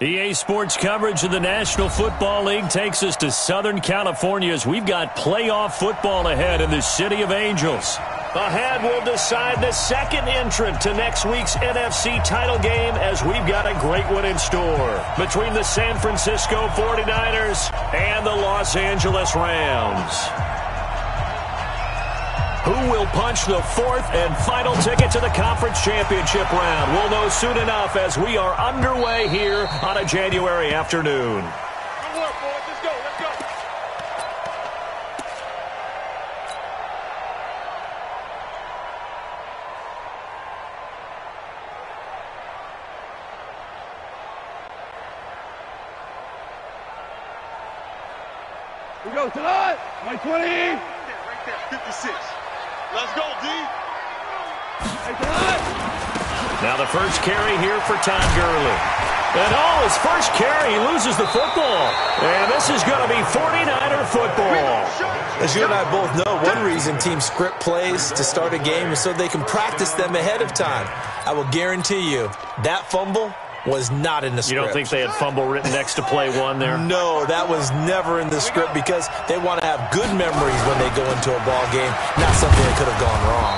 EA Sports coverage of the National Football League takes us to Southern California as we've got playoff football ahead in the City of Angels. Ahead, we'll decide the second entrant to next week's NFC title game as we've got a great one in store between the San Francisco 49ers and the Los Angeles Rams. Who will punch the fourth and final ticket to the conference championship round? We'll know soon enough as we are underway here on a January afternoon. Good work, boys. Let's go. Let's go. We go tonight. 20. Right there, 56. Let's go, D. Now the first carry here for Todd Gurley. And his first carry, he loses the football. And this is going to be 49er football. As you and I both know, one reason teams script plays to start a game is so they can practice them ahead of time. I will guarantee you that fumble was not in the script. You don't think they had fumble written next to play one there? No, that was never in the script because they want to have good memories when they go into a ball game, not something that could have gone wrong.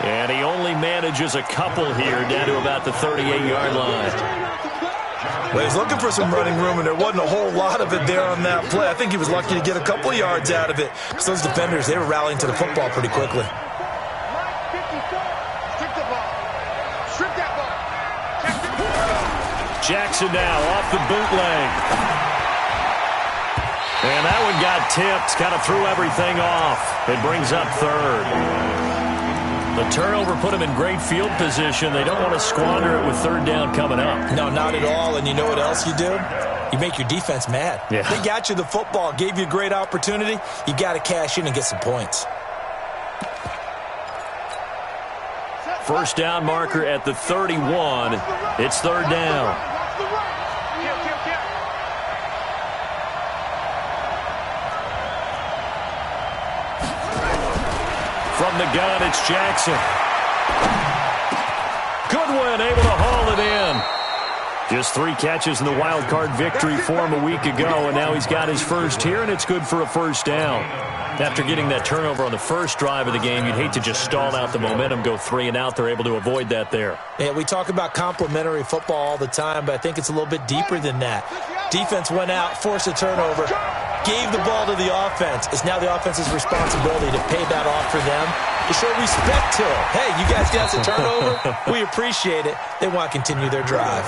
And he only manages a couple here down to about the 38-yard line. Well, he's looking for some running room, and there wasn't a whole lot of it there on that play. I think he was lucky to get a couple yards out of it because those defenders, they were rallying to the football pretty quickly. Jackson now off the bootleg. And that one got tipped, kind of threw everything off. It brings up third. The turnover put them in great field position. They don't want to squander it with third down coming up. No, not at all. And you know what else you do? You make your defense mad. Yeah. They got you the football, gave you a great opportunity. You got to cash in and get some points. First down marker at the 31. It's third down. From the gun, it's Jackson. Goodwin able to haul it in. Just 3 catches in the wild card victory for him a week ago, and now he's got his first here, and it's good for a first down. After getting that turnover on the first drive of the game, you'd hate to just stall out the momentum, go 3 and out. They're able to avoid that there. Yeah, we talk about complementary football all the time, but I think it's a little bit deeper than that. Defense went out, forced a turnover, gave the ball to the offense. It's now the offense's responsibility to pay that off for them, to show respect to them. Hey, you guys got a turnover? We appreciate it. They want to continue their drive.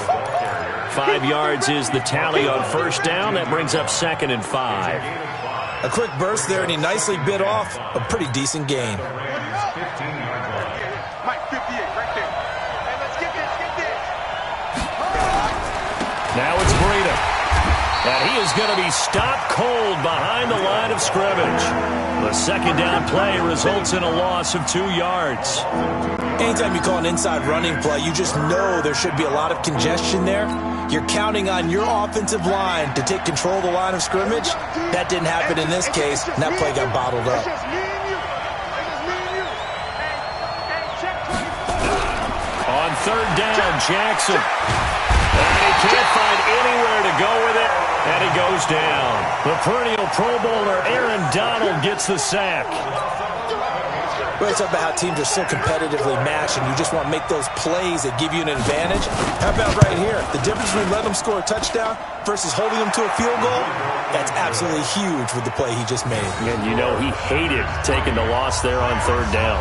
5 yards is the tally on first down. That brings up 2nd and 5. A quick burst there, and he nicely bit off a pretty decent gain. Mike, 58, right there. Hey, let's get this. Now it's Breida. And he is going to be stopped cold behind the line of scrimmage. The second down play results in a loss of 2 yards. Anytime you call an inside running play, you just know there should be a lot of congestion there. You're counting on your offensive line to take control of the line of scrimmage. That didn't happen in this case, and that play got bottled up. On third down, Jackson. And he can't find anywhere to go with it, and he goes down. The perennial Pro Bowler Aaron Donald gets the sack. We're talking about how teams are so competitively matched, and you just want to make those plays that give you an advantage. How about right here? The difference between letting them score a touchdown versus holding them to a field goal, that's absolutely huge with the play he just made. And you know he hated taking the loss there on third down.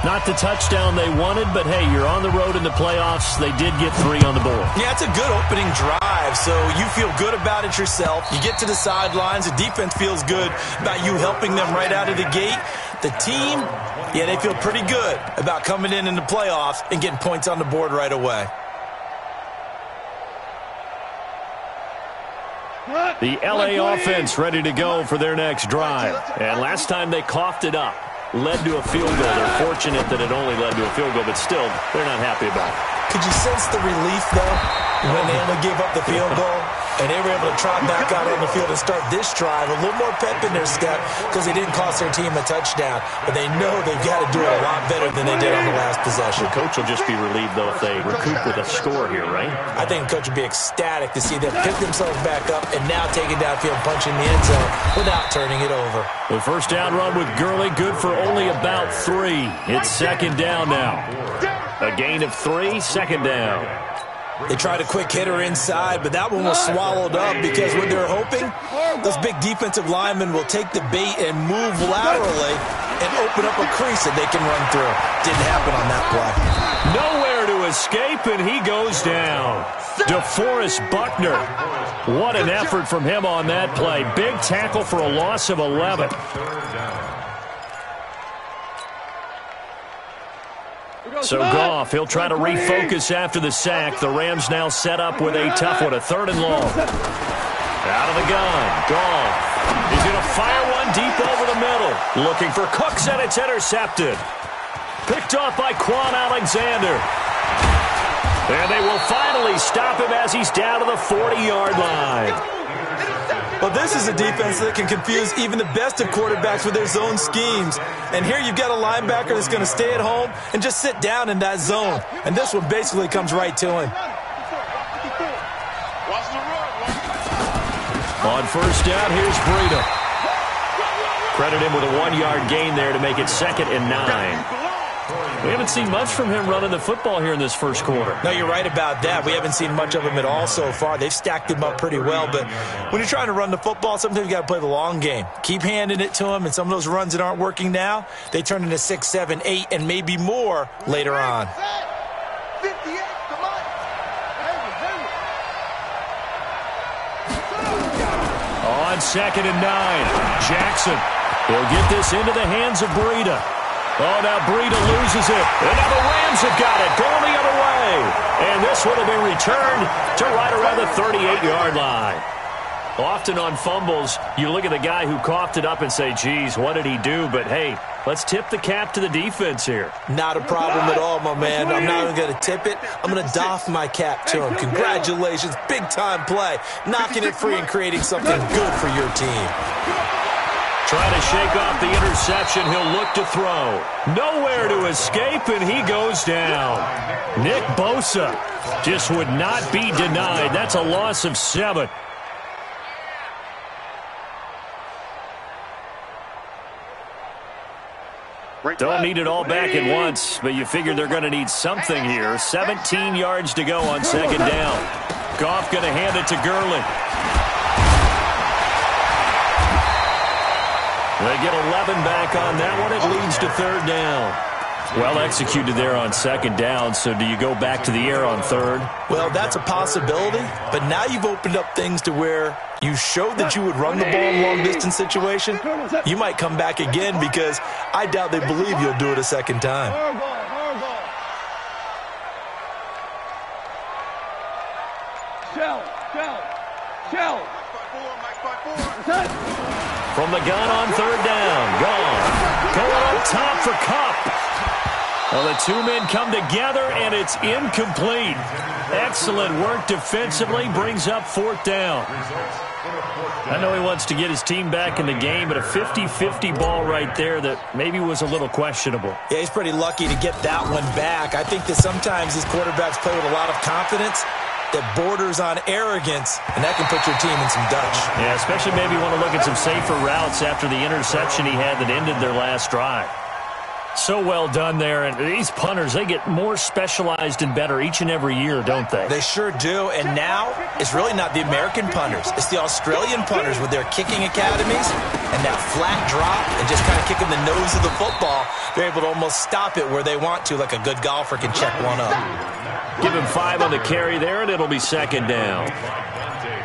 Not the touchdown they wanted, but hey, you're on the road in the playoffs. They did get 3 on the board. Yeah, it's a good opening drive, so you feel good about it yourself. You get to the sidelines. The defense feels good about you helping them right out of the gate. The team, yeah, they feel pretty good about coming in the playoffs and getting points on the board right away. The LA offense ready to go for their next drive. And last time they coughed it up, led to a field goal. They're fortunate that it only led to a field goal, but still, they're not happy about it. Could you sense the relief, though, when they only gave up the field goal? And they were able to trot back out on the field and start this drive. A little more pep in their step because they didn't cost their team a touchdown. But they know they've got to do it a lot better than they did on the last possession. The coach will just be relieved, though, if they recoup with a score here, right? I think the coach would be ecstatic to see them pick themselves back up and now take it downfield, punch in the end zone without turning it over. The first down run with Gurley, good for only about 3. It's second down now. A gain of 3, second down. They tried a quick hitter inside, but that one was swallowed up because what they're hoping, those big defensive linemen will take the bait and move laterally and open up a crease that they can run through. Didn't happen on that play. Nowhere to escape, and he goes down. DeForest Buckner. What an effort from him on that play. Big tackle for a loss of 11. So Goff, he'll try to refocus after the sack. The Rams now set up with a tough one, a 3rd and long. Out of the gun, Goff. He's going to fire one deep over the middle. Looking for Cooks, and it's intercepted. Picked off by Quan Alexander. And they will finally stop him as he's down to the 40-yard line. Well, this is a defense that can confuse even the best of quarterbacks with their zone schemes. And here you've got a linebacker that's going to stay at home and just sit down in that zone. And this one basically comes right to him. On first down, here's Breida. Credit him with a 1-yard gain there to make it 2nd and 9. We haven't seen much from him running the football here in this first quarter. No, you're right about that. We haven't seen much of him at all so far. They've stacked him up pretty well, but when you're trying to run the football, sometimes you got to play the long game. Keep handing it to him, and some of those runs that aren't working now, they turn into 6, 7, 8, and maybe more later on. On 2nd and 9, Jackson. He'll get this into the hands of Breida. Oh, now Breida loses it. And now the Rams have got it, going the other way. And this one will be returned to right around the 38-yard line. Often on fumbles, you look at the guy who coughed it up and say, geez, what did he do? But, hey, let's tip the cap to the defense here. Not a problem at all, my man. I'm not even going to tip it. I'm going to doff my cap to him. Congratulations. Big-time play. Knocking it free and creating something good for your team. Trying to shake off the interception. He'll look to throw. Nowhere to escape, and he goes down. Nick Bosa just would not be denied. That's a loss of 7. Don't need it all back at once, but you figure they're going to need something here. 17 yards to go on 2nd down. Goff going to hand it to Gurley. They get 11 back on that one. It leads to 3rd down. Well executed there on 2nd down, so do you go back to the air on 3rd? Well, that's a possibility, but now you've opened up things to where you showed that you would run the ball in a long-distance situation. You might come back again because I doubt they believe you'll do it a 2nd time. From the gun on 3rd down. Gone. Going up top for Kupp. Well, the two men come together, and it's incomplete. Excellent work defensively. Brings up 4th down. I know he wants to get his team back in the game, but a 50-50 ball right there that maybe was a little questionable. Yeah, he's pretty lucky to get that one back. I think that sometimes these quarterbacks play with a lot of confidence that borders on arrogance, and that can put your team in some Dutch. Yeah, especially maybe want to look at some safer routes after the interception he had that ended their last drive. So well done there, and these punters, they get more specialized and better each and every year, don't they? They sure do, and now it's really not the American punters. It's the Australian punters with their kicking academies and that flat drop and just kind of kicking the nose of the football. They're able to almost stop it where they want to, like a good golfer can check one up. Give him 5 on the carry there, and it'll be 2nd down.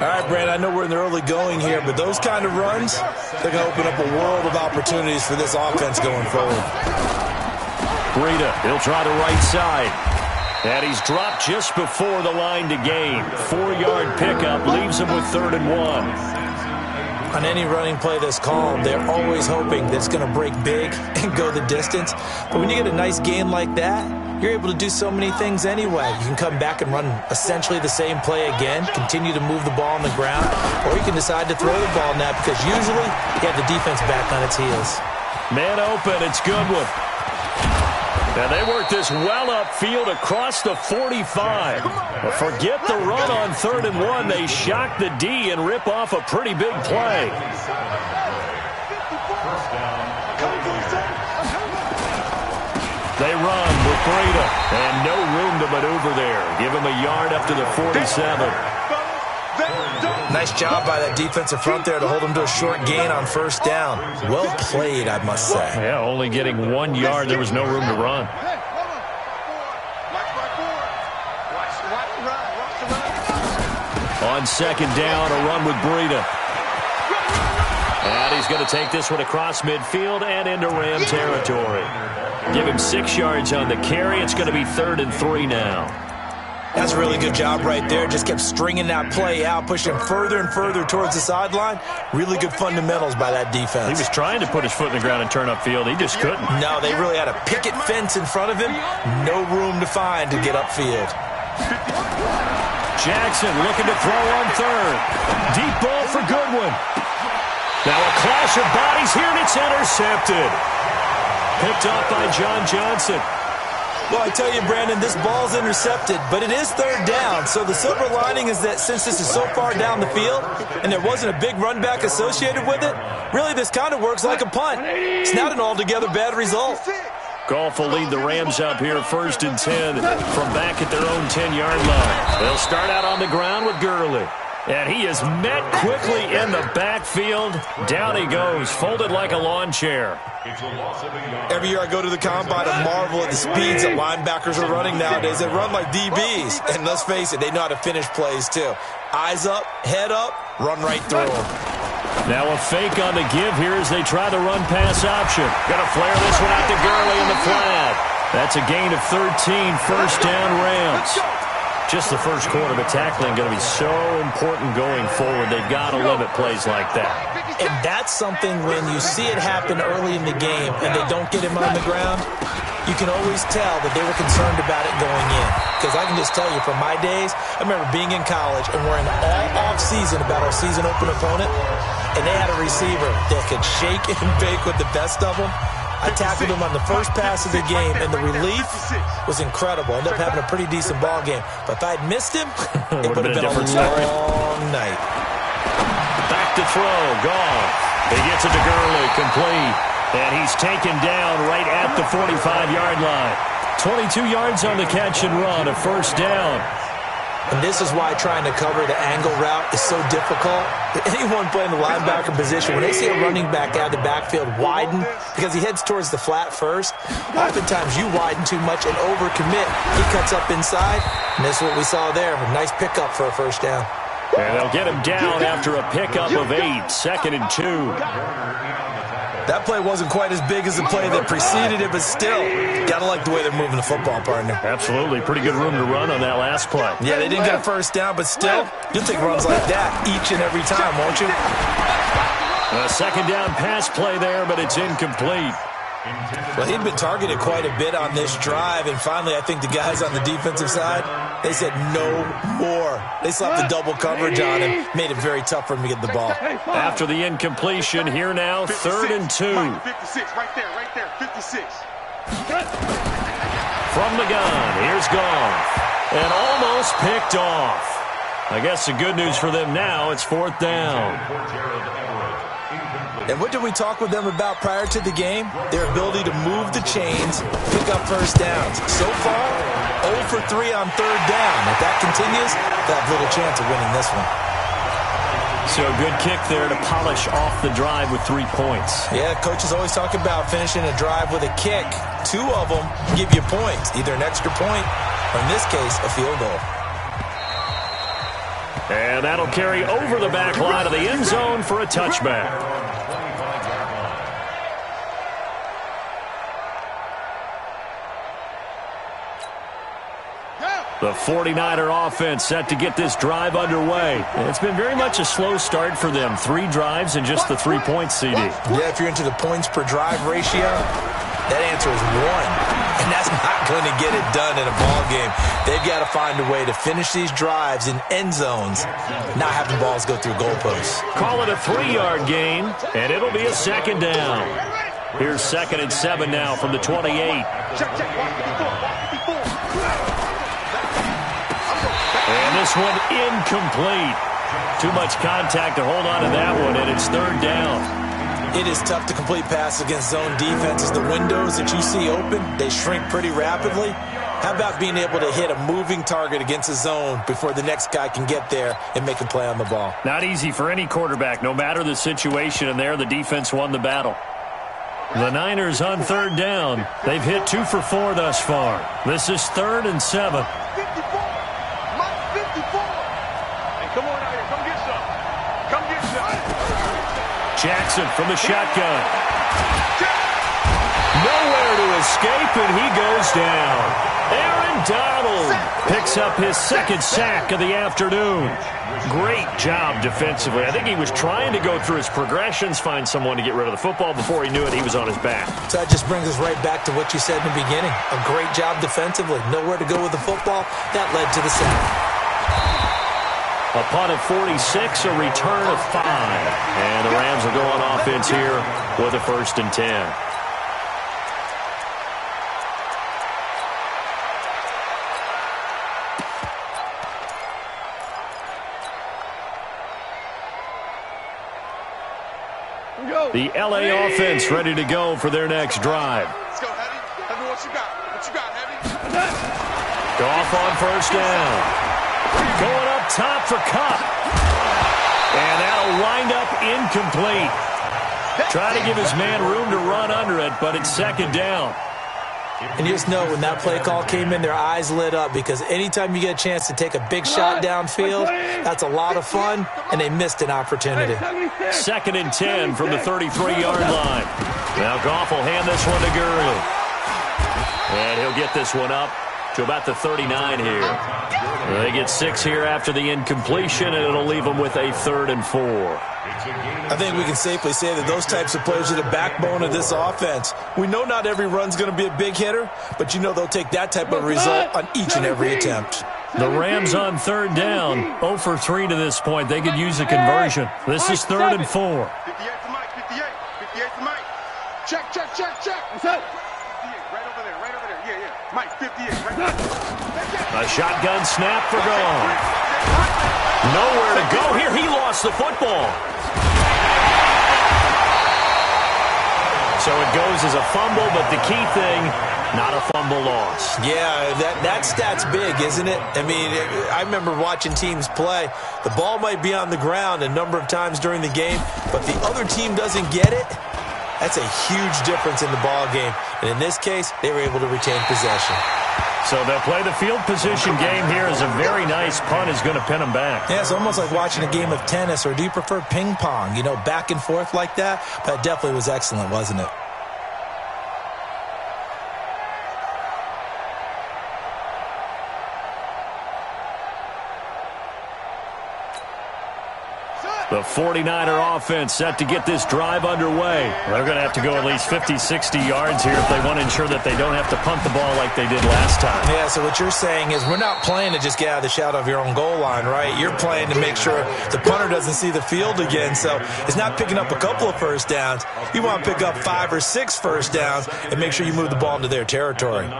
All right, Brad, I know we're in the early going here, but those kind of runs, they're going to open up a world of opportunities for this offense going forward. Breida, he'll try the right side. And he's dropped just before the line to gain. 4-yard pickup leaves him with 3rd and 1. On any running play that's called, they're always hoping that it's going to break big and go the distance. But when you get a nice gain like that, you're able to do so many things anyway. You can come back and run essentially the same play again, continue to move the ball on the ground, or you can decide to throw the ball now because usually you have the defense back on its heels. Man open, it's Goodwin. And they work this well upfield across the 45. But forget the run on 3rd and 1. They shock the D and rip off a pretty big play. They run with Breida, and no room to maneuver there. Give him a yard up to the 47. Nice job by that defensive front there to hold him to a short gain on 1st down. Well played, I must say. Yeah, only getting 1 yard. There was no room to run. On 2nd down, a run with Breida. And he's going to take this one across midfield and into Ram territory. Give him 6 yards on the carry. It's going to be 3rd and 3 now. That's a really good job right there. Just kept stringing that play out, pushing further and further towards the sideline. Really good fundamentals by that defense. He was trying to put his foot in the ground and turn upfield. He just couldn't. No, they really had a picket fence in front of him. No room to find to get upfield. Jackson looking to throw on 3rd. Deep ball for Goodwin. Now a clash of bodies here, and it's intercepted. Picked off by John Johnson. Well, I tell you, Brandon, this ball's intercepted, but it is 3rd down. So the silver lining is that since this is so far down the field and there wasn't a big run back associated with it, really this kind of works like a punt. It's not an altogether bad result. Goff will lead the Rams up here 1st and 10 from back at their own 10-yard line. They'll start out on the ground with Gurley. And he is met quickly in the backfield. Down he goes, folded like a lawn chair. Every year I go to the combine and marvel at the speeds that linebackers are running nowadays. They run like DBs. And let's face it, they know how to finish plays too. Eyes up, head up, run right through them. Now a fake on the give here as they try the run-pass option. Going to flare this one out to Gurley in the flat. That's a gain of 13, 1st down Rams. Just the first quarter, but tackling going to be so important going forward. They've got to limit plays like that. And that's something when you see it happen early in the game and they don't get him on the ground, you can always tell that they were concerned about it going in. Because I can just tell you from my days, I remember being in college and worrying all off-season about our season open opponent, and they had a receiver that could shake and bake with the best of them. I tackled him on the first pass of the game, and the relief was incredible. Ended up having a pretty decent ball game. But if I had missed him, it would have been a long night. Back to throw. Goff. He gets it to Gurley. Complete. And he's taken down right at the 45-yard line. 22 yards on the catch and run. A 1st down. And this is why trying to cover the angle route is so difficult. Anyone playing the linebacker position, when they see a running back out of the backfield widen because he heads towards the flat first, oftentimes you widen too much and overcommit. He cuts up inside, and this is what we saw there. A nice pickup for a 1st down. And they'll get him down after a pickup of 8, 2nd and 2. That play wasn't quite as big as the play that preceded it, but still, gotta like the way they're moving the football, partner. Absolutely. Pretty good room to run on that last play. Yeah, they didn't get a 1st down, but still, you'll take runs like that each and every time, won't you? A 2nd down pass play there, but it's incomplete. Well, he'd been targeted quite a bit on this drive, and finally I think the guys on the defensive side, they said no more. They slapped the double coverage on him, made it very tough for him to get the ball. After the incompletion, here now, 3rd and 2. 56, right there, 56. From the gun, here's Goff. And almost picked off. I guess the good news for them now, it's 4th down. And what did we talk with them about prior to the game? Their ability to move the chains, pick up 1st downs. So far, 0 for 3 on 3rd down. If that continues, they'll have little chance of winning this one. So a good kick there to polish off the drive with 3 points. Yeah, coaches always talk about finishing a drive with a kick. 2 of them give you points, either an extra point or, in this case, a field goal. And that'll carry over the back line of the end zone for a touchback. The 49er offense set to get this drive underway. It's been very much a slow start for them. 3 drives and just the 3 points, CD. Yeah, if you're into the points per drive ratio, that answer is 1. And that's not going to get it done in a ball game. They've got to find a way to finish these drives in end zones, not having balls go through goalposts. Call it a 3-yard gain, and it'll be a second down. Here's 2nd and 7 now from the 28. And this one incomplete. Too much contact to hold on to that one, and it's 3rd down. It is tough to complete passes against zone defenses. The windows that you see open, they shrink pretty rapidly. How about being able to hit a moving target against a zone before the next guy can get there and make a play on the ball? Not easy for any quarterback, no matter the situation, and there the defense won the battle. The Niners on 3rd down. They've hit 2 for 4 thus far. This is 3rd and 7. Jackson from the shotgun. Nowhere to escape, and he goes down. Aaron Donald picks up his 2nd sack of the afternoon. Great job defensively. I think he was trying to go through his progressions, find someone to get rid of the football. Before he knew it, he was on his back. So that just brings us right back to what you said in the beginning. A great job defensively. Nowhere to go with the football. That led to the sack. A punt of 46, a return of 5. And the Rams will go on offense here with a 1st and 10. The LA offense ready to go for their next drive. Let's go, Heavy. Heavy, what you got? What you got, Heavy? Goff on 1st down. Going up top for Kupp. And that'll wind up incomplete. Try to give his man room to run under it, but it's 2nd down. And you just know when that play call came in, their eyes lit up, because anytime you get a chance to take a big shot downfield, that's a lot of fun, and they missed an opportunity. 2nd and 10 from the 33-yard line. Now Goff will hand this one to Gurley. And he'll get this one up to about the 39 here. They get 6 here after the incompletion, and it'll leave them with a 3rd and 4. I think we can safely say that those types of plays are the backbone of this offense. We know not every run's going to be a big hitter, but you know they'll take that type of result on each and every attempt. The Rams on 3rd down, 0 for 3 to this point. They could use a conversion. This is 3rd and 4. 58 to Mike, 58. 58 to Mike. Check. What's up? 58, right over there. Yeah. Mike, 58, right there. A shotgun snap for Goff. Nowhere to go here. He lost the football. So it goes as a fumble, but the key thing, not a fumble loss. Yeah, that stat's big, isn't it? I mean, I remember watching teams play. The ball might be on the ground a number of times during the game, but the other team doesn't get it. That's a huge difference in the ball game. And in this case, they were able to retain possession. So they'll play the field position game here as a very nice punt is going to pin them back. Yeah, it's almost like watching a game of tennis, or do you prefer ping pong? You know, back and forth like that? That definitely was excellent, wasn't it? The 49er offense set to get this drive underway. They're going to have to go at least 50, 60 yards here if they want to ensure that they don't have to punt the ball like they did last time. Yeah, so what you're saying is we're not playing to just get out of the shadow of your own goal line, right? You're playing to make sure the punter doesn't see the field again. So it's not picking up a couple of first downs. You want to pick up 5 or 6 first downs and make sure you move the ball into their territory.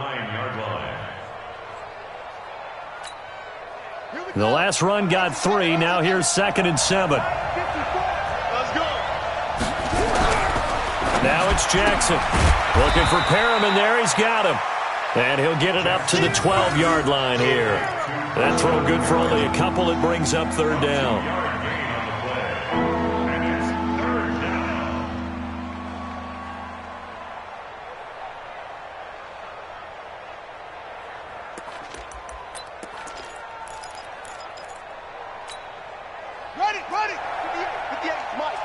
The last run got 3. Now here's 2nd and 7. Let's go. Now it's Jackson. Looking for Perriman there. He's got him. And he'll get it up to the 12-yard line here. That throw good for only a couple. It brings up 3rd down. Ready. 58, Mike.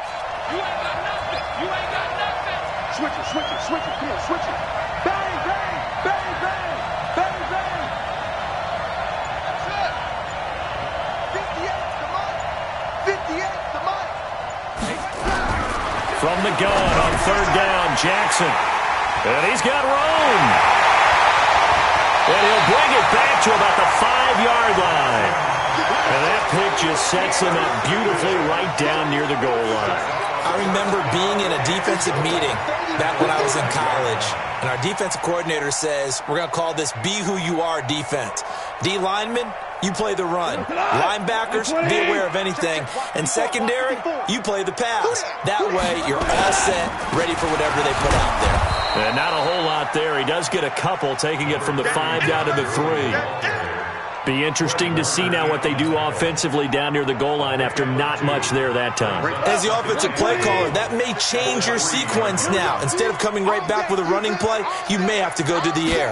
You ain't got nothing. Switch it. Come on, switch it. Bang. from the gun on third down. Jackson. And he's got room. And he'll bring it back to about the 5-yard line. And that pick just sets him up beautifully right down near the goal line. I remember being in a defensive meeting back when I was in college, and our defensive coordinator says, we're going to call this Be Who You Are defense. D linemen, you play the run. Linebackers, be aware of anything. And secondary, you play the pass. That way, you're all set, ready for whatever they put out there. And not a whole lot there. He does get a couple, taking it from the 5 down to the 3. Be interesting to see now what they do offensively down near the goal line after not much there that time. As the offensive play caller, that may change your sequence now. Instead of coming right back with a running play, you may have to go to the air.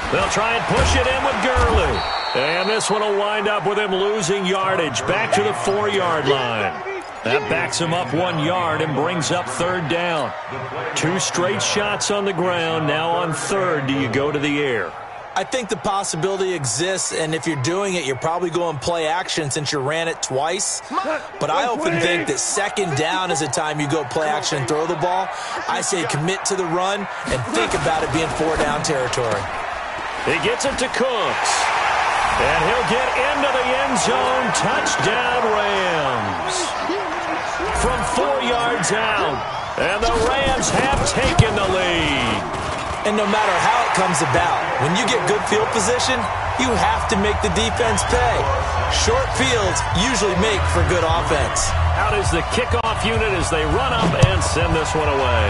They'll try and push it in with Gurley. And this one will wind up with him losing yardage back to the 4-yard line. That backs him up 1 yard and brings up third down. 2 straight shots on the ground. Now on third, do you go to the air? I think the possibility exists, and if you're doing it, you're probably going play action since you ran it twice. But I often think that second down is a time you go play action and throw the ball. I say commit to the run and think about it being 4-down territory. He gets it to Cooks. And he'll get into the end zone. Touchdown, Rams. From 4 yards out. And the Rams have taken the lead. And no matter how it comes about, when you get good field position, you have to make the defense pay. Short fields usually make for good offense. Out is the kickoff unit as they run up and send this one away.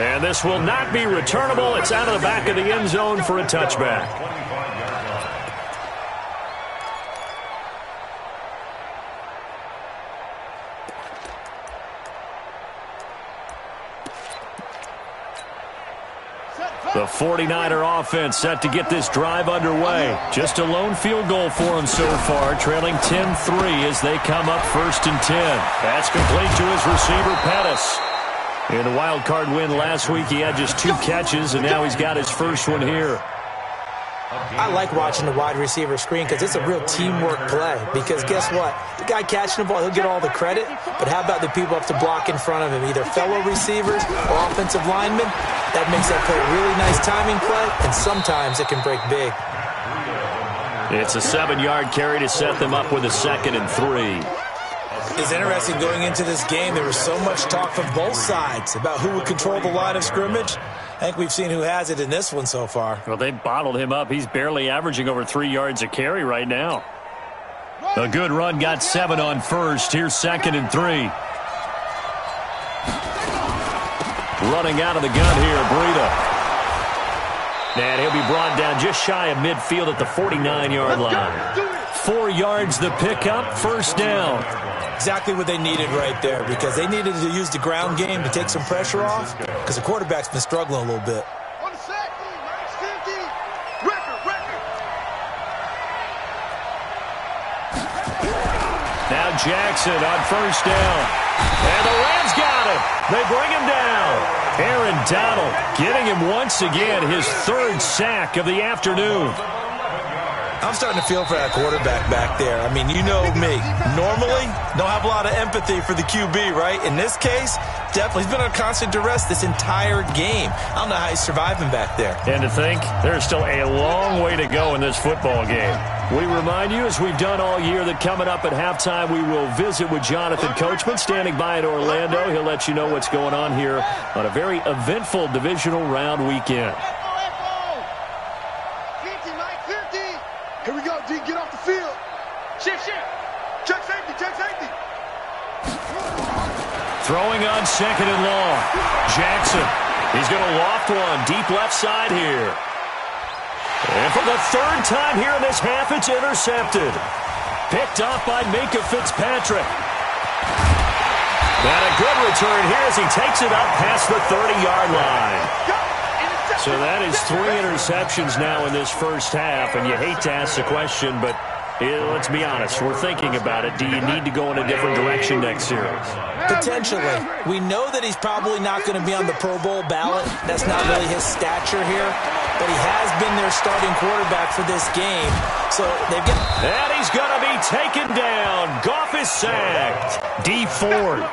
And this will not be returnable. It's out of the back of the end zone for a touchback. The 49er offense set to get this drive underway. Just a lone field goal for them so far, trailing 10-3 as they come up 1st and 10. That's complete to his receiver, Pettis. In the wild card win last week, he had just 2 catches, and now he's got his first one here. I like watching the wide receiver screen because it's a real teamwork play. Because guess what? The guy catching the ball, he'll get all the credit. But how about the people up to block in front of him? Either fellow receivers or offensive linemen. That makes that play a really nice timing play. And sometimes it can break big. It's a 7-yard carry to set them up with a 2nd and 3. It's interesting going into this game. There was so much talk from both sides about who would control the line of scrimmage. I think we've seen who has it in this one so far. Well, they bottled him up. He's barely averaging over 3 yards a carry right now. A good run got 7 on first. Here's 2nd and 3. Running out of the gun here, Breida. And he'll be brought down just shy of midfield at the 49-yard line. 4 yards the pickup, 1st down. Exactly what they needed right there, because they needed to use the ground game to take some pressure off, because the quarterback's been struggling a little bit. Now Jackson on 1st down. And the Rams got him. They bring him down. Aaron Donald getting him once again, his 3rd sack of the afternoon. I'm starting to feel for that quarterback back there. I mean, you know me. Normally, don't have a lot of empathy for the QB, right? In this case, definitely. He's been under constant duress this entire game. I don't know how he's surviving back there. And to think, there's still a long way to go in this football game. We remind you, as we've done all year, that coming up at halftime, we will visit with Jonathan Coachman, standing by in Orlando. He'll let you know what's going on here on a very eventful divisional round weekend. Here we go, D. Get off the field. Shift. Check safety. Throwing on 2nd and long. Jackson. He's going to loft one deep left side here. And for the 3rd time here in this half, it's intercepted. Picked off by Minka Fitzpatrick. And a good return here as he takes it up past the 30-yard line. So that is 3 interceptions now in this first half, and you hate to ask the question, but let's be honest, we're thinking about it. Do you need to go in a different direction next series? Potentially. We know that he's probably not going to be on the Pro Bowl ballot. That's not really his stature here, but he has been their starting quarterback for this game. So they've got... And he's going to be taken down. Goff is sacked. D Ford.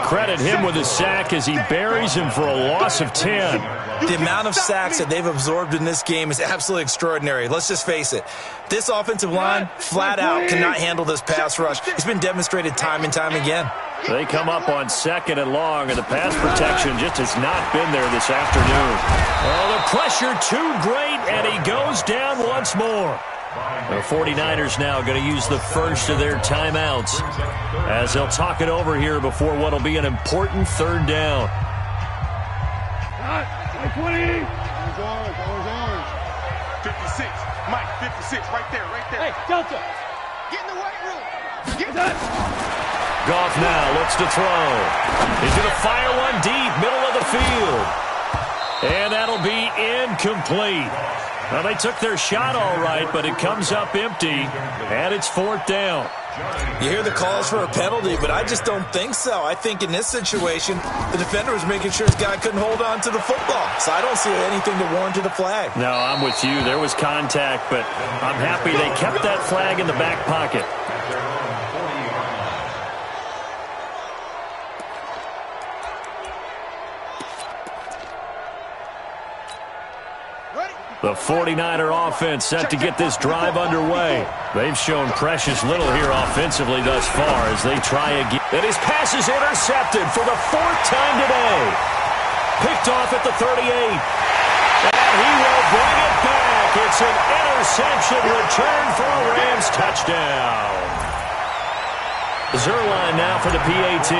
Credit him with a sack as he buries him for a loss of 10. The amount of sacks that they've absorbed in this game is absolutely extraordinary. Let's just face it. This offensive line, flat out, cannot handle this pass rush. It's been demonstrated time and time again. They come up on 2nd and long, and the pass protection just has not been there this afternoon. Oh, the pressure too great, and he goes down once more. The 49ers now going to use the first of their timeouts as they'll talk it over here before what will be an important 3rd down. 20. Orange. 56. Mike, 56. Right there. Hey, Delta. Get in the weight room. Get that. Goff now looks to throw. He's going to fire one deep, middle of the field. And that'll be incomplete. Well, they took their shot all right, but it comes up empty, and it's 4th down. You hear the calls for a penalty, but I just don't think so. I think in this situation, the defender was making sure his guy couldn't hold on to the football. So I don't see anything to warrant the flag. No, I'm with you. There was contact, but I'm happy they kept that flag in the back pocket. The 49er offense set to get this drive underway. They've shown precious little here offensively thus far as they try again. And his pass is intercepted for the 4th time today. Picked off at the 38. And he will bring it back. It's an interception return for a Rams touchdown. Zerline now for the PAT.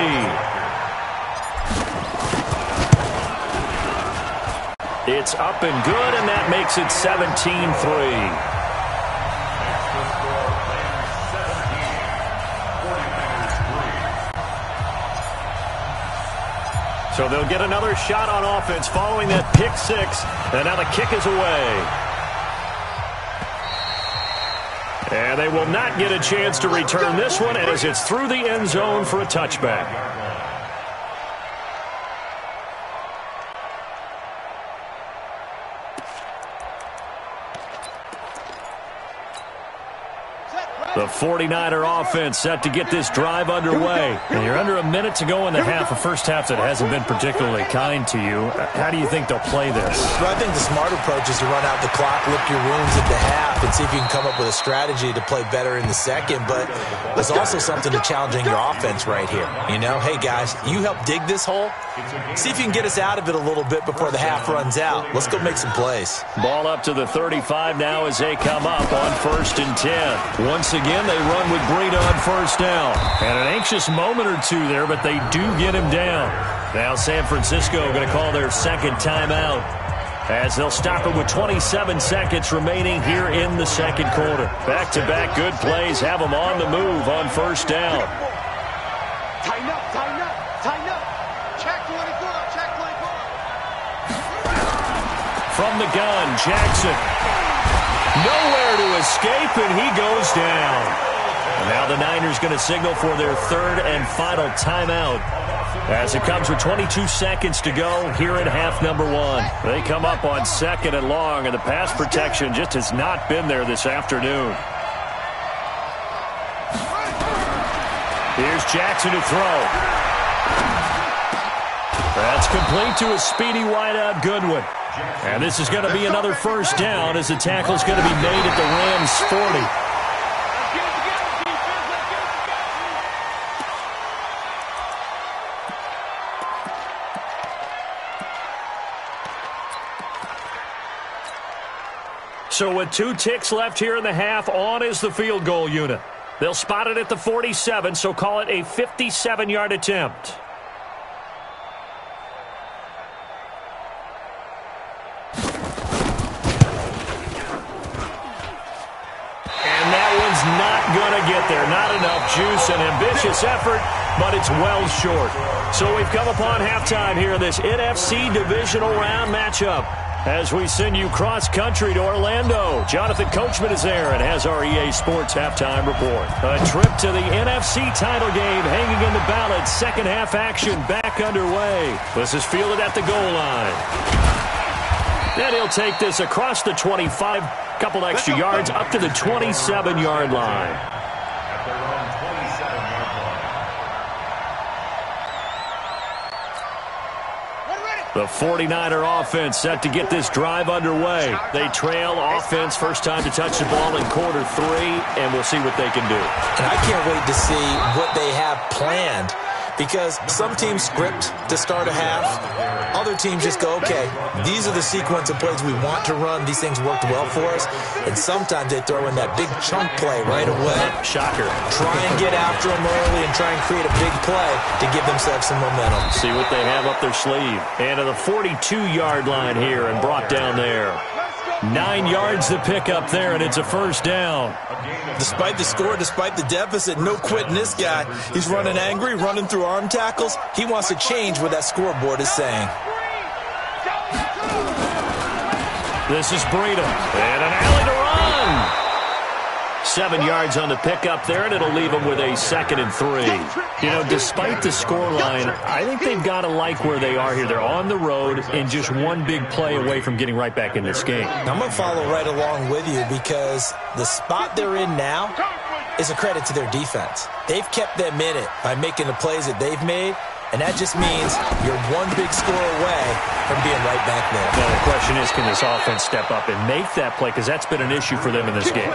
It's up and good, and that makes it 17-3. So they'll get another shot on offense following that pick 6, and now the kick is away. And they will not get a chance to return this one as it's through the end zone for a touchback. The 49er offense set to get this drive underway. And you're under a minute to go in the half, a first half that hasn't been particularly kind to you. How do you think they'll play this? Well, I think the smart approach is to run out the clock, lick your wounds at the half, and see if you can come up with a strategy to play better in the second. But there's also something to challenging your offense right here. You know, hey, guys, you help dig this hole. See if you can get us out of it a little bit before the half runs out. Let's go make some plays. Ball up to the 35 now as they come up on 1st and 10. Once again, they run with Breida on 1st down. And an anxious moment or two there, but they do get him down. Now San Francisco going to call their 2nd timeout as they'll stop it with 27 seconds remaining here in the 2nd quarter. Back-to-back good plays have them on the move on 1st down. Tighten up. Check 24. From the gun, Jackson. Nowhere to escape, and he goes down. And now the Niners going to signal for their 3rd and final timeout as it comes with 22 seconds to go here in half number 1. They come up on 2nd and long, and the pass protection just has not been there this afternoon. Here's Jackson to throw. That's complete to a speedy wideout Goodwin. And this is going to be another 1st down as the tackle is going to be made at the Rams' 40. So with 2 ticks left here in the half, on is the field goal unit. They'll spot it at the 47, so call it a 57-yard attempt. Not going to get there. Not enough juice. An ambitious effort, but it's well short. So we've come upon halftime here in this NFC Divisional Round matchup as we send you cross-country to Orlando. Jonathan Coachman is there and has our EA Sports halftime report. A trip to the NFC title game hanging in the balance. Second half action back underway. This is fielded at the goal line. And he'll take this across the 25, couple extra yards, up to the 27-yard line. The 49er offense set to get this drive underway. They trail offense, first time to touch the ball in quarter 3, and we'll see what they can do. And I can't wait to see what they have planned, because some teams script to start a half. Other teams just go, okay, these are the sequence of plays we want to run. These things worked well for us. And sometimes they throw in that big chunk play right away. Shocker. Try and get after them early and try and create a big play to give themselves some momentum. See what they have up their sleeve. And to the 42-yard line here and brought down there. 9 yards to pick up there, and it's a first down. Despite the score, despite the deficit, no quitting this guy. He's running angry, running through arm tackles. He wants to change what that scoreboard is saying. This is Breida. And an alley to run. 7 yards on the pickup there, and it'll leave them with a 2nd and 3. You know, despite the scoreline, I think they've got to like where they are here. They're on the road and just one big play away from getting right back in this game. I'm going to follow right along with you, because the spot they're in now is a credit to their defense. They've kept them in it by making the plays that they've made, and that just means you're one big score away from being right back there. Well, the question is, can this offense step up and make that play? Because that's been an issue for them in this game.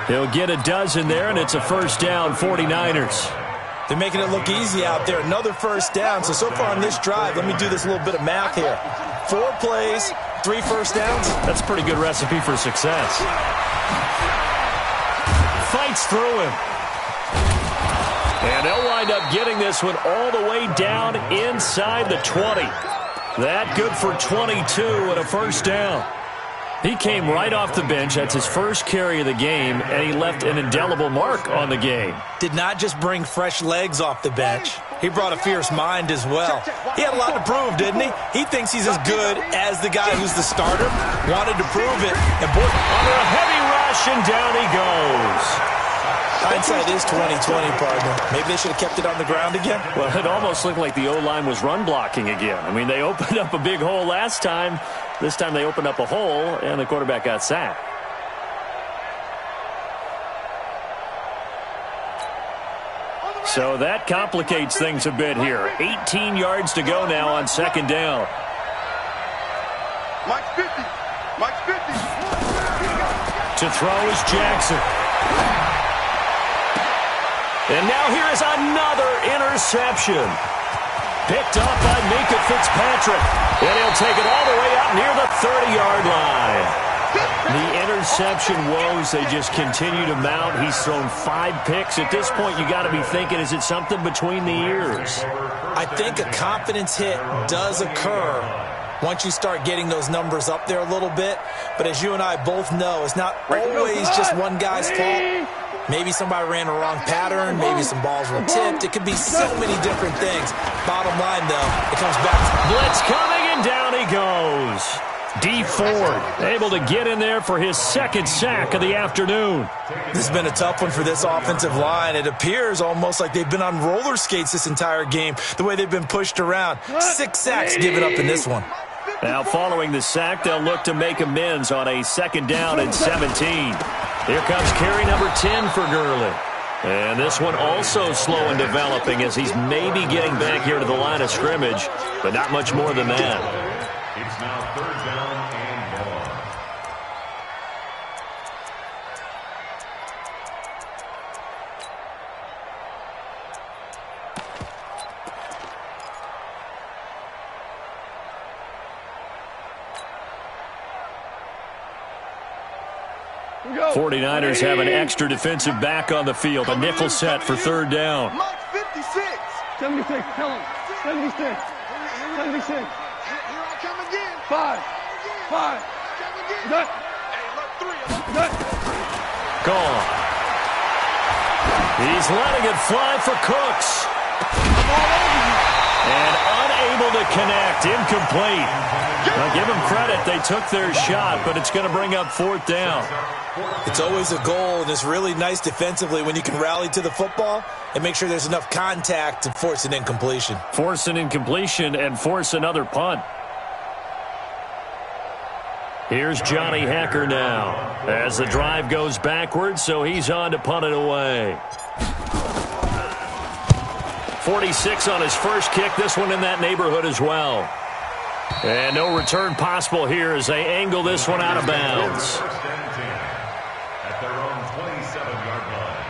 He'll get a dozen there, and it's a first down, 49ers. They're making it look easy out there. Another first down. So far on this drive, let me do this little bit of math here. 4 plays, 3 first downs. That's a pretty good recipe for success. Fights through him. And they'll wind up getting this one all the way down inside the 20. That good for 22 and a first down. He came right off the bench. That's his first carry of the game, and he left an indelible mark on the game. Did not just bring fresh legs off the bench. He brought a fierce mind as well. He had a lot to prove, didn't he? He thinks he's as good as the guy who's the starter. Wanted to prove it. And boy, under a heavy rush, and down he goes. Hindsight is 20/20, partner. Maybe they should have kept it on the ground again. Well, it almost looked like the O-line was run blocking again. I mean, they opened up a big hole last time. This time they opened up a hole, and the quarterback got sacked. So that complicates things a bit here. 18 yards to go now on 2nd down. Mike 50. Mike 50. To throw is Jackson. And now here is another interception. Picked up by Mika Fitzpatrick. And he'll take it all the way up near the 30-yard line. The interception woes, they just continue to mount. He's thrown 5 picks. At this point, you got to be thinking, is it something between the ears? I think a confidence hit does occur once you start getting those numbers up there a little bit. But as you and I both know, it's not always just one guy's fault. Maybe somebody ran a wrong pattern. Maybe some balls were tipped. It could be so many different things. Bottom line, though, it comes back to blitz coming, and down he goes. D. Ford able to get in there for his 2nd sack of the afternoon. This has been a tough one for this offensive line. It appears almost like they've been on roller skates this entire game, the way they've been pushed around. 6 sacks given up in this one. Now, following the sack, they'll look to make amends on a 2nd down and 17. Here comes carry number 10 for Gurley. And this one also slow in developing as he's maybe getting back here to the line of scrimmage, but not much more than that. It's now 3rd down and 1. 49ers have an extra defensive back on the field. A nickel set for 3rd down. Mike 56. 76. Tell him. 76. 76. Here I come again. 5. 5. Good. Hey, look, 3. Good. Gone. He's letting it fly for Cooks. And unable to connect. Incomplete. Now, give them credit. They took their shot, but it's going to bring up 4th down. It's always a goal, and it's really nice defensively when you can rally to the football and make sure there's enough contact to force an incompletion. Force an incompletion and force another punt. Here's Johnny Hecker now as the drive goes backwards, so he's on to punt it away. 46 on his first kick. This one in that neighborhood as well. And no return possible here as they angle this one out of bounds. At their own 27-yard line.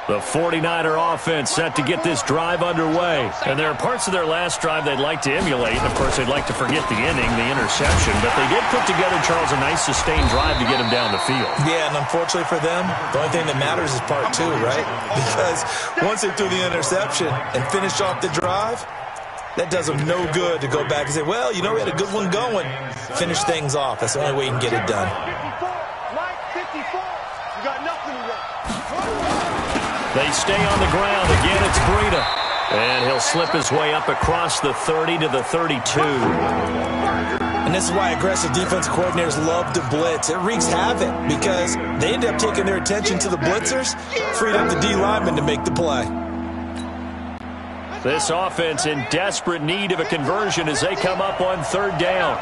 The 49er offense set to get this drive underway. And there are parts of their last drive they'd like to emulate. And, of course, they'd like to forget the inning, the interception. But they did put together, Charles, a nice sustained drive to get him down the field. Yeah, and unfortunately for them, the only thing that matters is part two, right? Because once they threw the interception and finished off the drive, that does them no good to go back and say, well, you know, we had a good one going. Finish things off. That's the only way you can get it done. 54, Mike, 54. You got nothing to work. They stay on the ground. Again, it's Breida. And he'll slip his way up across the 30 to the 32. And this is why aggressive defensive coordinators love to blitz. It wreaks havoc because they end up taking their attention to the blitzers, freed up the D linemen to make the play. This offense in desperate need of a conversion as they come up on third down.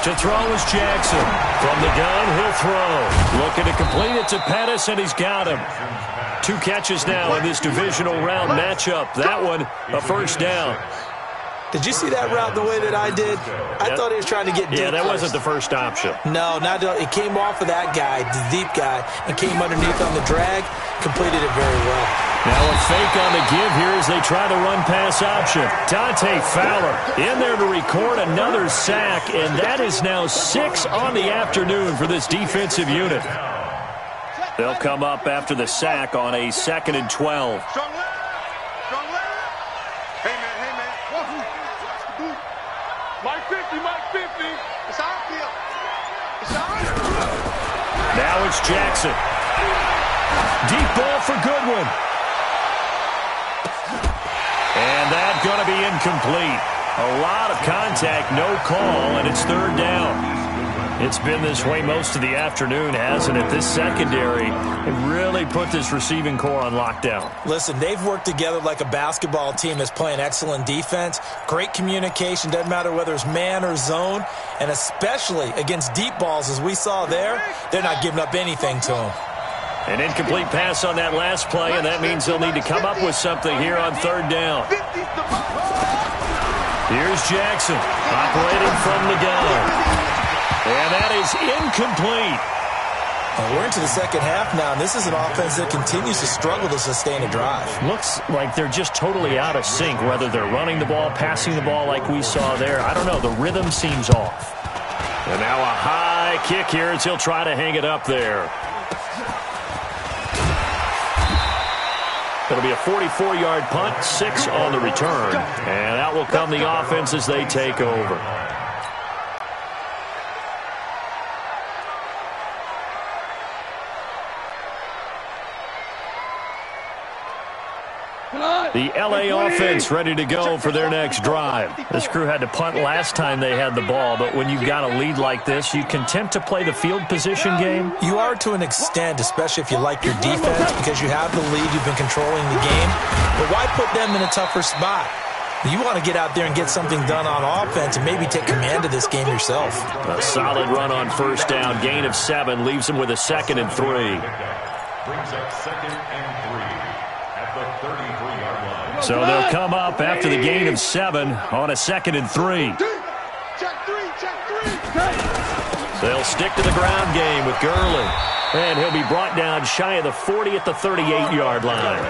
To throw is Jackson. From the gun, he'll throw. Looking to complete it to Pettis, and he's got him. 2 catches now in this divisional round matchup. That one, a first down. Did you see that route the way that I did? I thought he was trying to get deep. Yeah, that wasn't the first option. No, not it came off of that guy, the deep guy, and came underneath on the drag. Completed it very well. Now a fake on the give here as they try the run-pass option. Dante Fowler in there to record another sack, and that is now 6 on the afternoon for this defensive unit. They'll come up after the sack on a 2nd and 12. Strong leg. Strong leg. Hey, man. Mike 50, Mike 50. It's our field. It's ours. Now it's Jackson. Deep ball for Goodwin. And that's going to be incomplete. A lot of contact, no call, and it's third down. It's been this way most of the afternoon, hasn't it? This secondary really put this receiving core on lockdown. Listen, they've worked together like a basketball team that's playing excellent defense. Great communication, doesn't matter whether it's man or zone, and especially against deep balls, as we saw there, they're not giving up anything to them. An incomplete pass on that last play, and that means they'll need to come up with something here on third down. Here's Jackson operating from the gun. And that is incomplete. Well, we're into the second half now, and this is an offense that continues to struggle to sustain a drive. Looks like they're just totally out of sync, whether they're running the ball, passing the ball like we saw there. I don't know. The rhythm seems off. And now a high kick here as he'll try to hang it up there. It'll be a 44-yard punt, 6 on the return. And out will come the offense as they take over. The LA offense ready to go for their next drive. This crew had to punt last time they had the ball, but when you've got a lead like this, you can tempt to play the field position game. You are to an extent, especially if you like your defense, because you have the lead, you've been controlling the game. But why put them in a tougher spot? You want to get out there and get something done on offense and maybe take command of this game yourself. A solid run on first down. Gain of 7 leaves them with a 2nd and 3. Brings up 2nd and 3 at the 33-yard line. So they'll come up after the gain of 7 on a 2nd and 3. Check 3. They'll stick to the ground game with Gurley. And he'll be brought down shy of the 40 at the 38-yard line.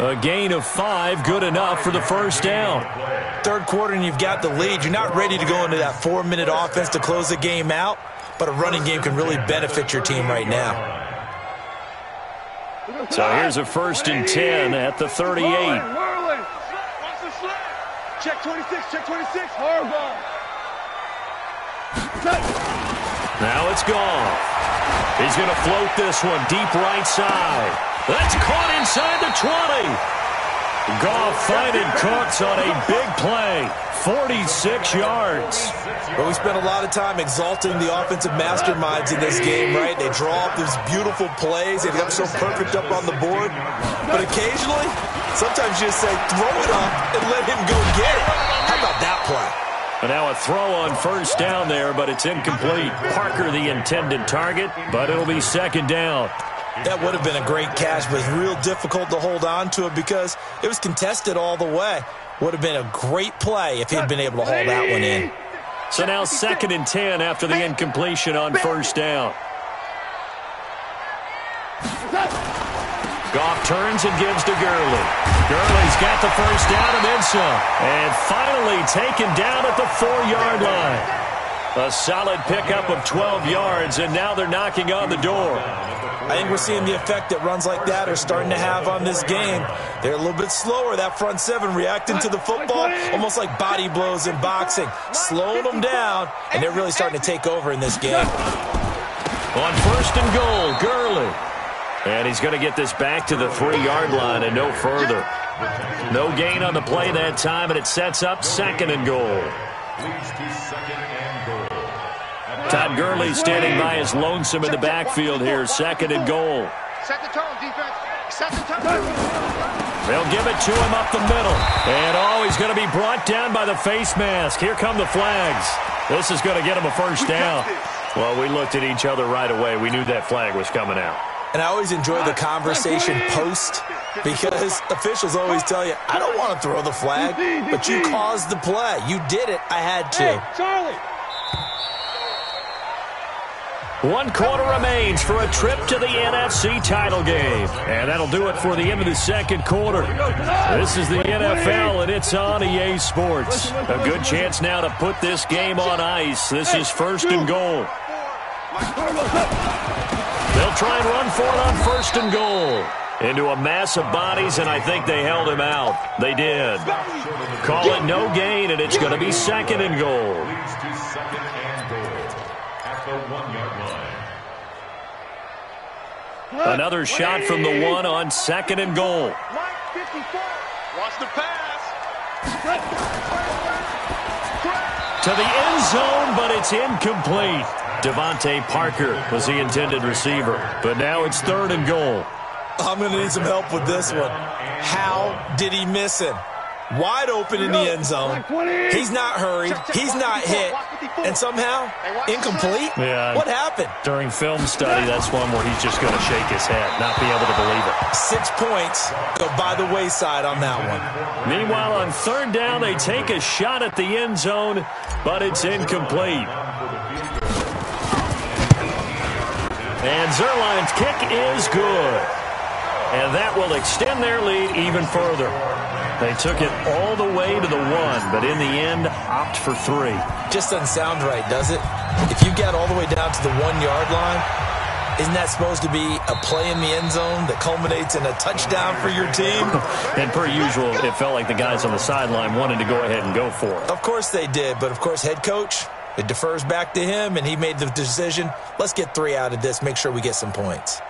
A gain of 5, good enough for the first down. Third quarter and you've got the lead. You're not ready to go into that 4-minute offense to close the game out, but a running game can really benefit your team right now. So here's a 1st and 10 at the 38. Check 26, check 26. Horrible. Now it's gone. He's going to float this one deep right side. That's caught inside the 20. Goff finding Cooks on a big play. 46 yards. Well, we spent a lot of time exalting the offensive masterminds in this game, right? They draw up these beautiful plays. They look so perfect up on the board. But occasionally, sometimes you just say, throw it up and let him go get it. How about that play? And now a throw on first down there, but it's incomplete. Parker the intended target, but it'll be second down. That would have been a great catch, but it's real difficult to hold on to it because it was contested all the way. Would have been a great play if he'd been able to hold that one in. So now 2nd and 10 after the incompletion on first down. Goff turns and gives to Gurley. Gurley's got the first down and then some. And finally taken down at the 4-yard line. A solid pickup of 12 yards, and now they're knocking on the door. I think we're seeing the effect that runs like that are starting to have on this game. They're a little bit slower, that front seven, reacting to the football, almost like body blows in boxing, slowing them down, and they're really starting to take over in this game. On first and goal, Gurley. And he's going to get this back to the 3-yard line and no further. No gain on the play that time, and it sets up 2nd and goal. Todd Gurley standing by his lonesome in the backfield here. 2nd and goal. Set the tone, defense. Set the tone. They'll give it to him up the middle. And he's going to be brought down by the face mask. Here come the flags. This is going to get him a first down. Well, we looked at each other right away. We knew that flag was coming out. And I always enjoy the conversation post because officials always tell you, I don't want to throw the flag, but you caused the play. You did it. I had to. Hey, Charlie. 1 quarter remains for a trip to the NFC title game. And that'll do it for the end of the 2nd quarter. This is the NFL, and it's on EA Sports. A good chance now to put this game on ice. This is 1st and goal. They'll try and run for it on 1st and goal. Into a mass of bodies, and I think they held him out. They did. Call it no gain, and it's going to be 2nd and goal. Another shot from the 1 on 2nd and goal. Watch the pass. To the end zone, but it's incomplete. Devontae Parker was the intended receiver, but now it's 3rd and goal. I'm going to need some help with this one. How did he miss him? Wide open in the end zone. He's not hurried. He's not hit. And somehow, incomplete? Yeah. What happened? During film study, that's one where he's just going to shake his head, not be able to believe it. 6 points go by the wayside on that one. Meanwhile, on 3rd down, they take a shot at the end zone, but it's incomplete. And Zerline's kick is good. And that will extend their lead even further. They took it all the way to the 1, but in the end, opt for 3. Just doesn't sound right, does it? If you get all the way down to the 1-yard line, isn't that supposed to be a play in the end zone that culminates in a touchdown for your team? And per usual, it felt like the guys on the sideline wanted to go ahead and go for it. Of course they did, but of course head coach, it defers back to him, and he made the decision, let's get 3 out of this, make sure we get some points.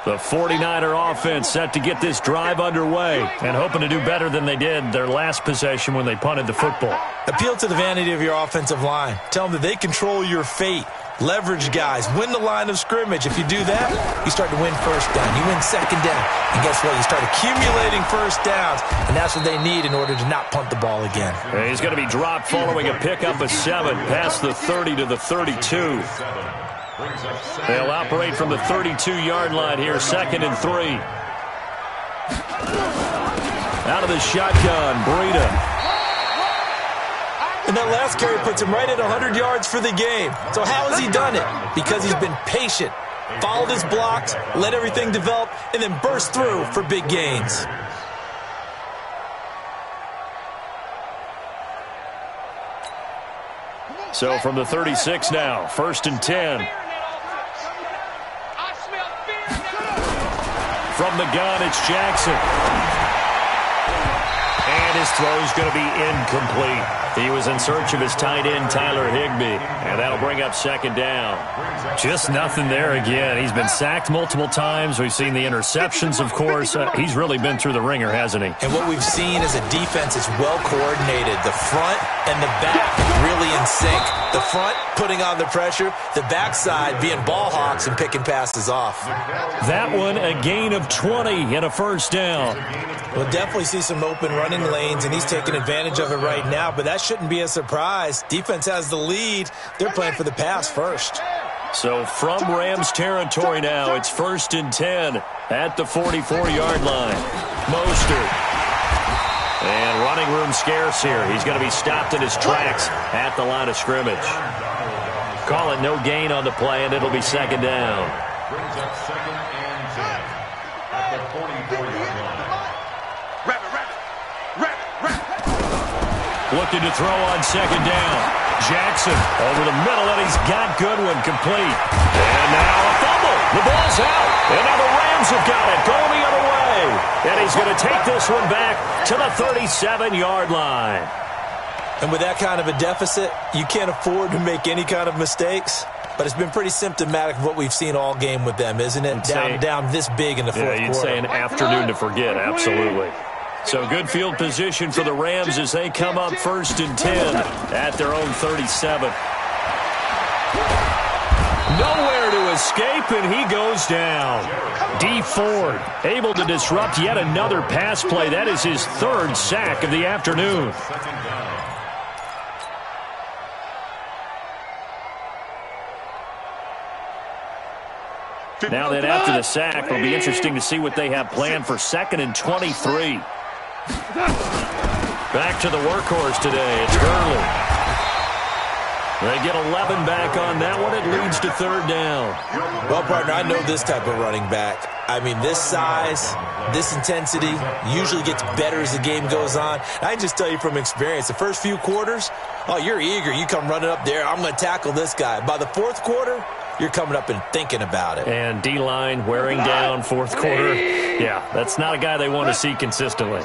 The 49er offense set to get this drive underway and hoping to do better than they did their last possession when they punted the football. Appeal to the vanity of your offensive line. Tell them that they control your fate. Leverage guys. Win the line of scrimmage. If you do that, you start to win first down. You win 2nd down. And guess what? You start accumulating first downs, and that's what they need in order to not punt the ball again. And he's going to be dropped following a pickup of 7 past the 30 to the 32. They'll operate from the 32-yard line here, 2nd and 3. Out of the shotgun, Breida. And that last carry puts him right at 100 yards for the game. So how has he done it? Because he's been patient, followed his blocks, let everything develop, and then burst through for big gains. So from the 36 now, 1st and 10. From the gun, it's Jackson. And And his throw is going to be incomplete. He was in search of his tight end, Tyler Higbee, and that'll bring up second down. Just nothing there again. He's been sacked multiple times. We've seen the interceptions, of course. He's really been through the ringer, hasn't he? And what we've seen is a defense is well coordinated. The front and the back really in sync. The front putting on the pressure, the backside being ball hawks and picking passes off. That one a gain of 20 and a first down. We'll definitely see some open running lanes, and he's taking advantage of it right now, but that shouldn't be a surprise. Defense has the lead. They're playing for the pass first. So from Rams territory now, it's 1st and 10 at the 44-yard line. Mostert. And running room scarce here. He's going to be stopped in his tracks at the line of scrimmage. Call it no gain on the play, and it'll be second down. Brings up 2nd and 10 at the 44-yard line. Looking to throw on second down. Jackson over the middle, and he's got Goodwin complete. And now a fumble. The ball's out. And now the Rams have got it going the other way. And he's going to take this one back to the 37-yard line. And with that kind of a deficit, you can't afford to make any kind of mistakes. But it's been pretty symptomatic of what we've seen all game with them, isn't it? Down this big in the fourth quarter. You'd say an afternoon to forget, absolutely. So good field position for the Rams as they come up 1st and 10 at their own 37. Nowhere to escape, and he goes down. D. Ford able to disrupt yet another pass play. That is his 3rd sack of the afternoon. Now then, after the sack, it'll be interesting to see what they have planned for 2nd and 23. Back to the workhorse today. It's Gurley. They get 11 back on that one. It leads to 3rd down. Well, partner, I know this type of running back. I mean, this size, this intensity usually gets better as the game goes on. I can just tell you from experience, the first few quarters, oh, you're eager. You come running up there. I'm going to tackle this guy. By the 4th quarter, you're coming up and thinking about it. And D-line wearing down 4th quarter. Yeah, that's not a guy they want to see consistently.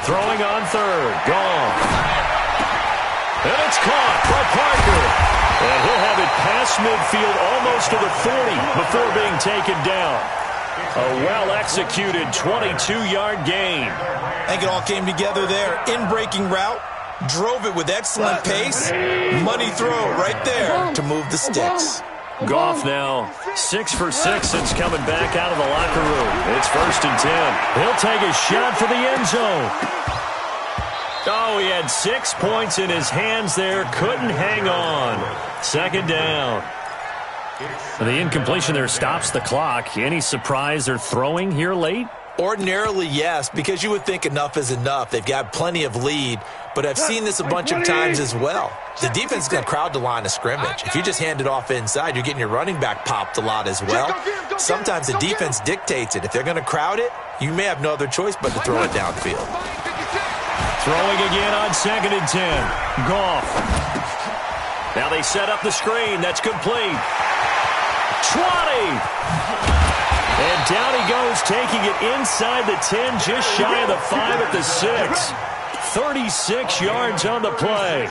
Throwing on 3rd. Gone. And it's caught by Parker. And he'll have it past midfield almost to the 40 before being taken down. A well-executed 22-yard gain. I think it all came together there. In-breaking route. Drove it with excellent pace. Money throw right there to move the sticks. Goff now 6 for 6 since coming back out of the locker room. It's 1st and 10. He'll take a shot for the end zone. Oh, he had 6 points in his hands there. Couldn't hang on. 2nd down. The incompletion there stops the clock. Any surprise they're throwing here late? Ordinarily, yes, because you would think enough is enough. They've got plenty of lead, but I've seen this a bunch of times as well. The defense is going to crowd the line of scrimmage. If you just hand it off inside, you're getting your running back popped a lot as well. Sometimes the defense dictates it. If they're going to crowd it, you may have no other choice but to throw it downfield. Throwing again on 2nd and 10. Goff. Now they set up the screen. That's complete. 20. And down he goes, taking it inside the 10, just shy of the 5 at the 6. 36 yards on the play.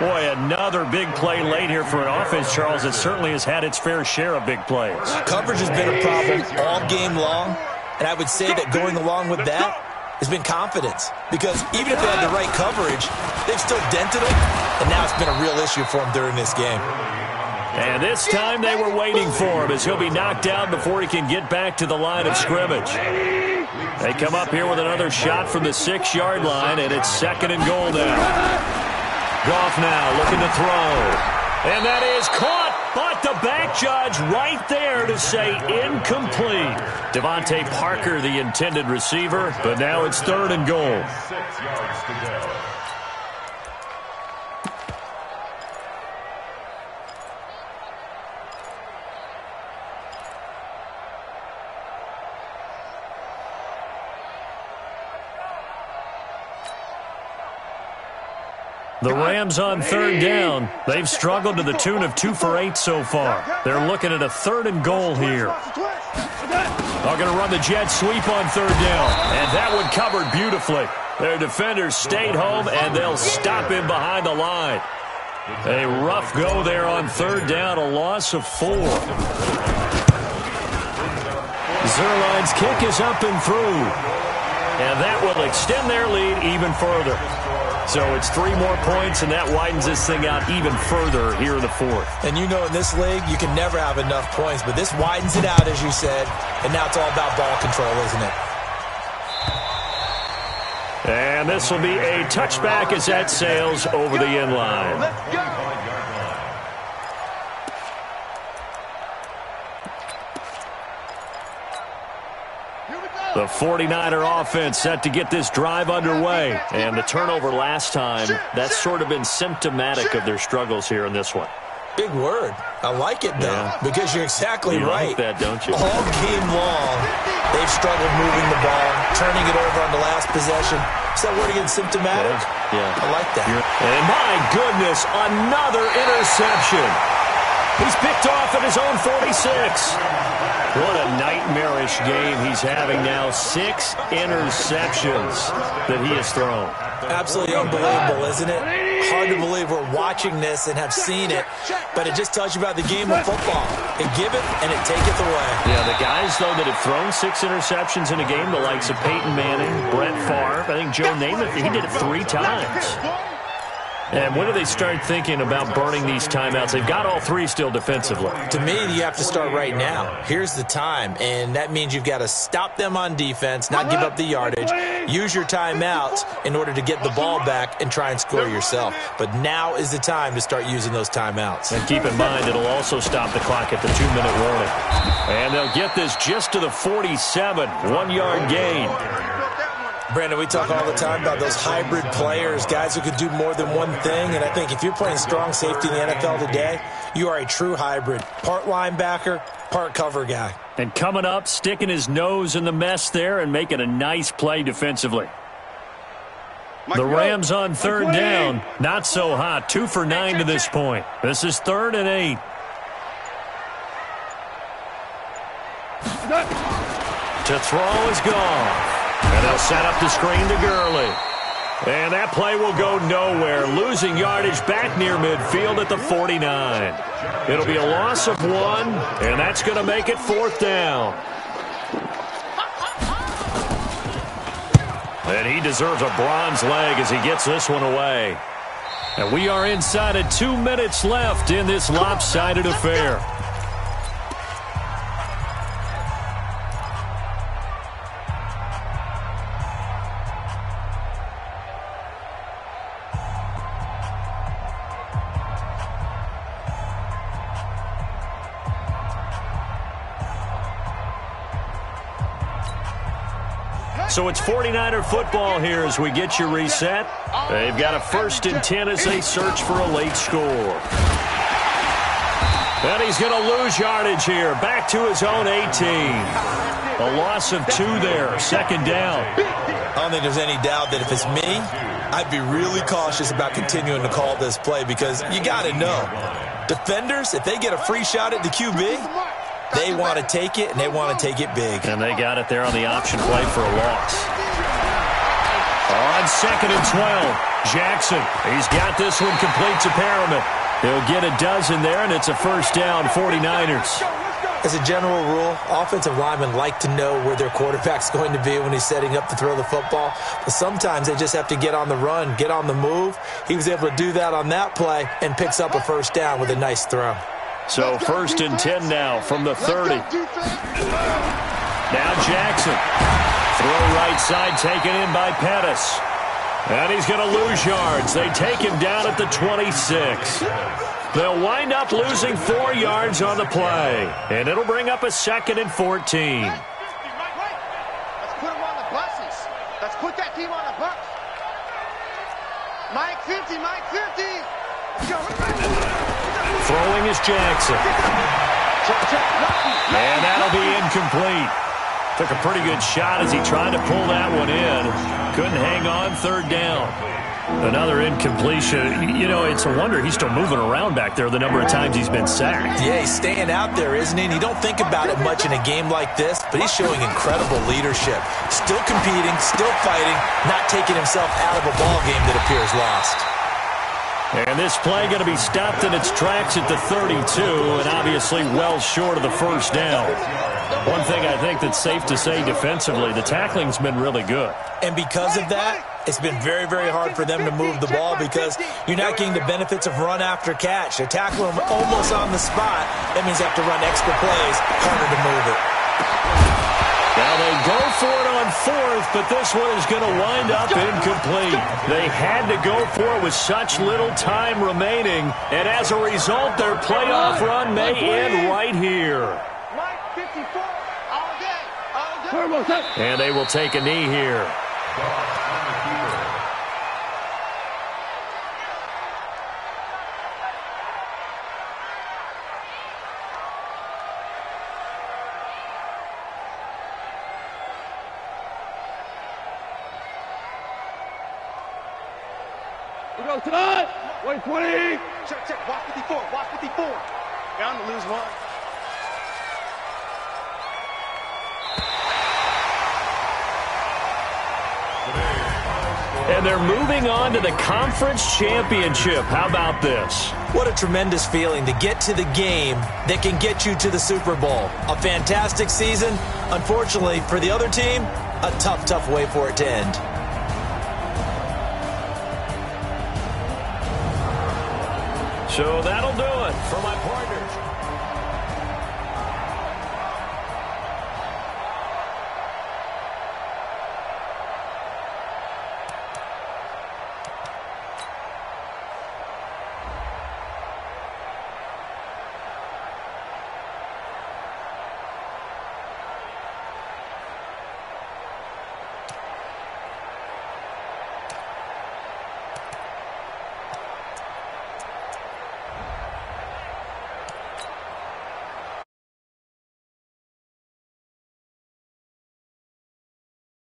Boy, another big play late here for an offense, Charles, that certainly has had its fair share of big plays. Coverage has been a problem all game long, and I would say that going along with that has been confidence. Because even if they had the right coverage, they've still dented them, and now it's been a real issue for them during this game. And this time they were waiting for him as he'll be knocked down before he can get back to the line of scrimmage. They come up here with another shot from the 6-yard line, and it's 2nd and goal now. Goff now looking to throw. And that is caught, but the back judge right there to say incomplete. Devontae Parker, the intended receiver, but now it's 3rd and goal. 6 yards to go. The Rams on third down. They've struggled to the tune of 2 for 8 so far. They're looking at a 3rd and goal here. They're going to run the jet sweep on third down. And that one covered beautifully. Their defenders stayed home, and they'll stop him behind the line. A rough go there on third down, a loss of 4. Zerline's kick is up and through. And that will extend their lead even further. So it's 3 more points, and that widens this thing out even further here in the 4th. And you know in this league, you can never have enough points, but this widens it out, as you said, and now it's all about ball control, isn't it? And this will be a touchback as that sails over the end line. Let's go. The 49er offense set to get this drive underway. And the turnover last time, that's sort of been symptomatic of their struggles here in this one. Big word. I like it, though, because you're exactly right. You like that, don't you? All game long, they've struggled moving the ball, turning it over on the last possession. Is that word again symptomatic? Yeah. I like that. And my goodness, another interception. He's picked off at his own 46. What a nightmarish game he's having now. 6 interceptions that he has thrown. Absolutely unbelievable, isn't it? Hard to believe we're watching this and have seen it, but it just tells you about the game of football. It giveth and it taketh away. Yeah, the guys, though, that have thrown 6 interceptions in a game, the likes of Peyton Manning, Brett Favre, I think Joe Namath, he did it 3 times. And when do they start thinking about burning these timeouts? They've got all 3 still defensively. To me, you have to start right now. Here's the time, and that means you've got to stop them on defense, not give up the yardage, use your timeouts in order to get the ball back and try and score yourself. But now is the time to start using those timeouts. And keep in mind, it'll also stop the clock at the 2-minute warning. And they'll get this just to the 47, 1-yard gain. Brandon, we talk all the time about those hybrid players, guys who could do more than one thing, and I think if you're playing strong safety in the NFL today, you are a true hybrid. Part linebacker, part cover guy. And coming up, sticking his nose in the mess there and making a nice play defensively. The Rams on third down, not so hot. 2 for 9 to this point. This is 3rd and 8. To throw is gone. And they'll set up the screen to Gurley. And that play will go nowhere. Losing yardage back near midfield at the 49. It'll be a loss of 1, and that's going to make it 4th down. And he deserves a bronze leg as he gets this one away. And we are inside of 2 minutes left in this lopsided affair. So it's 49er football here as we get you reset. They've got a 1st and 10 as they search for a late score. And he's going to lose yardage here. Back to his own 18. A loss of 2 there. 2nd down. I don't think there's any doubt that if it's me, I'd be really cautious about continuing to call this play because you got to know. Defenders, if they get a free shot at the QB, they want to take it, and they want to take it big. And they got it there on the option play for a loss. On 2nd and 12, Jackson. He's got this one complete to Perriman. He'll get a dozen there, and it's a 1st down, 49ers. As a general rule, offensive linemen like to know where their quarterback's going to be when he's setting up to throw the football. But sometimes they just have to get on the run, get on the move. He was able to do that on that play and picks up a 1st down with a nice throw. So 1st and 10 now from the 30. Now Jackson. Throw right side taken in by Pettis. And he's going to lose yards. They take him down at the 26. They'll wind up losing 4 yards on the play. And it'll bring up a 2nd and 14. Let's put him on the buses. Let's put that team on the bus. Mike 50, Mike 50. Let's go. Throwing is Jackson. And that'll be incomplete. Took a pretty good shot as he tried to pull that one in. Couldn't hang on, third down. Another incompletion. You know, it's a wonder he's still moving around back there the number of times he's been sacked. Yeah, he's staying out there, isn't he? And you don't think about it much in a game like this, but he's showing incredible leadership. Still competing, still fighting, not taking himself out of a ball game that appears lost. And this play going to be stopped in its tracks at the 32, and obviously well short of the first down. One thing I think that's safe to say defensively, the tackling's been really good. And because of that, it's been very, very hard for them to move the ball because you're not getting the benefits of run after catch. They tackle him almost on the spot. That means they have to run extra plays, harder to move it. Now they go for it on fourth, but this one is going to wind up incomplete. They had to go for it with such little time remaining, and as a result, their playoff run may end right here. And they will take a knee here. We go tonight. Wait 20. Check. Watch 54. Watch 54. Bound to lose one. And they're moving on to the conference championship. How about this? What a tremendous feeling to get to the game that can get you to the Super Bowl. A fantastic season. Unfortunately, for the other team, a tough, tough way for it to end. So that'll do it for my partners.